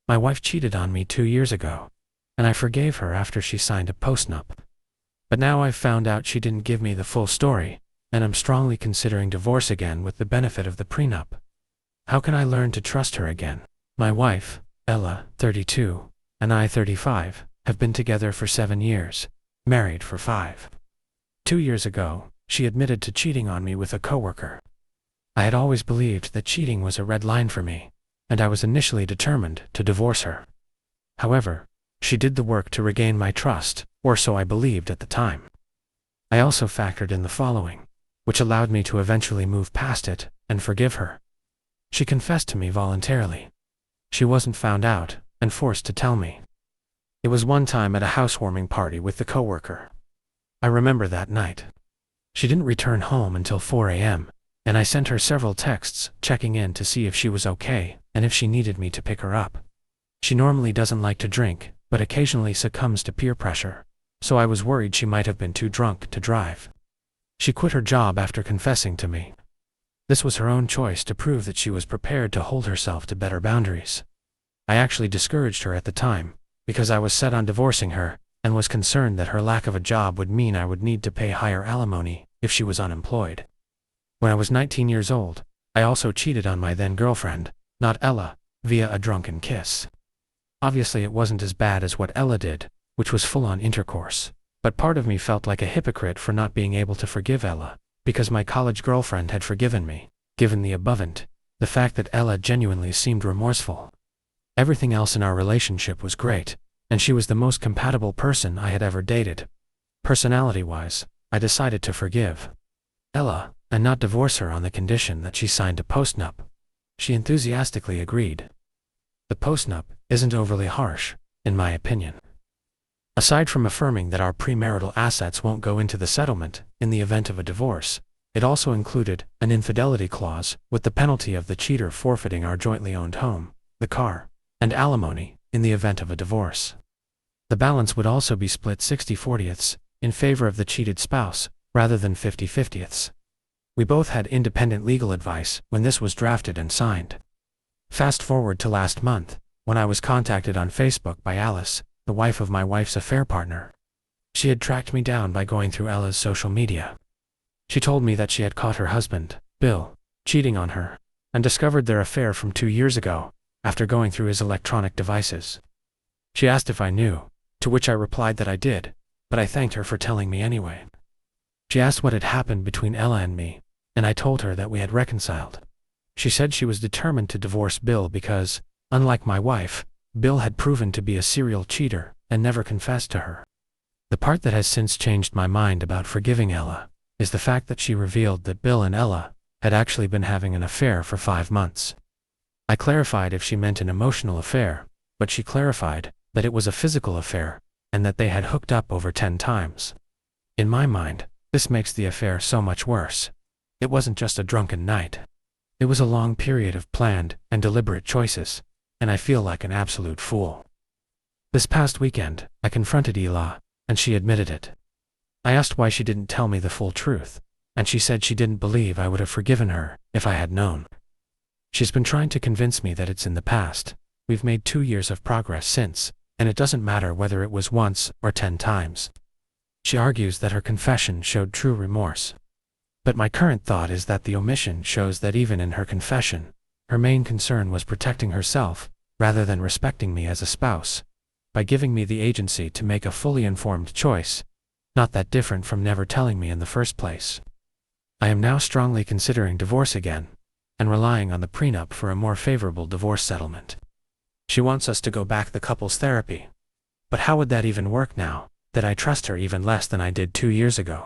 My wife cheated on me 2 years ago, and I forgave her after she signed a postnup. But now I've found out she didn't give me the full story, and I'm strongly considering divorce again with the benefit of the prenup. How can I learn to trust her again? My wife, Ella, 32, and I, 35, have been together for 7 years, married for 5. 2 years ago, she admitted to cheating on me with a coworker. I had always believed that cheating was a red line for me, and I was initially determined to divorce her. However, she did the work to regain my trust, or so I believed at the time. I also factored in the following, which allowed me to eventually move past it and forgive her. She confessed to me voluntarily. She wasn't found out and forced to tell me. It was one time at a housewarming party with the coworker. I remember that night. She didn't return home until 4 a.m., and I sent her several texts checking in to see if she was okay and if she needed me to pick her up. She normally doesn't like to drink, but occasionally succumbs to peer pressure, so I was worried she might have been too drunk to drive. She quit her job after confessing to me. This was her own choice to prove that she was prepared to hold herself to better boundaries. I actually discouraged her at the time, because I was set on divorcing her, and was concerned that her lack of a job would mean I would need to pay higher alimony if she was unemployed. When I was 19 years old, I also cheated on my then-girlfriend, not Ella, via a drunken kiss. Obviously it wasn't as bad as what Ella did, which was full-on intercourse, but part of me felt like a hypocrite for not being able to forgive Ella, because my college girlfriend had forgiven me. Given the abovant, the fact that Ella genuinely seemed remorseful. Everything else in our relationship was great, and she was the most compatible person I had ever dated. Personality-wise, I decided to forgive Ella and not divorce her on the condition that she signed a postnup. She enthusiastically agreed. The postnup isn't overly harsh, in my opinion. Aside from affirming that our premarital assets won't go into the settlement in the event of a divorce, it also included an infidelity clause with the penalty of the cheater forfeiting our jointly owned home, the car, and alimony in the event of a divorce. The balance would also be split 60/40ths in favor of the cheated spouse, rather than 50/50ths. We both had independent legal advice when this was drafted and signed. Fast forward to last month, when I was contacted on Facebook by Alice, the wife of my wife's affair partner. She had tracked me down by going through Ella's social media. She told me that she had caught her husband, Bill, cheating on her, and discovered their affair from 2 years ago, after going through his electronic devices. She asked if I knew, to which I replied that I did, but I thanked her for telling me anyway. She asked what had happened between Ella and me, and I told her that we had reconciled. She said she was determined to divorce Bill because, unlike my wife, Bill had proven to be a serial cheater and never confessed to her. The part that has since changed my mind about forgiving Ella is the fact that she revealed that Bill and Ella had actually been having an affair for 5 months. I clarified if she meant an emotional affair, but she clarified that it was a physical affair and that they had hooked up over 10 times. In my mind, this makes the affair so much worse. It wasn't just a drunken night. It was a long period of planned and deliberate choices, and I feel like an absolute fool. This past weekend, I confronted Ella, and she admitted it. I asked why she didn't tell me the full truth, and she said she didn't believe I would have forgiven her if I had known. She's been trying to convince me that it's in the past. We've made 2 years of progress since, and it doesn't matter whether it was once or 10 times. She argues that her confession showed true remorse. But my current thought is that the omission shows that even in her confession, her main concern was protecting herself, rather than respecting me as a spouse, by giving me the agency to make a fully informed choice, not that different from never telling me in the first place. I am now strongly considering divorce again, and relying on the prenup for a more favorable divorce settlement. She wants us to go back the couples therapy. But how would that even work now that I trust her even less than I did 2 years ago?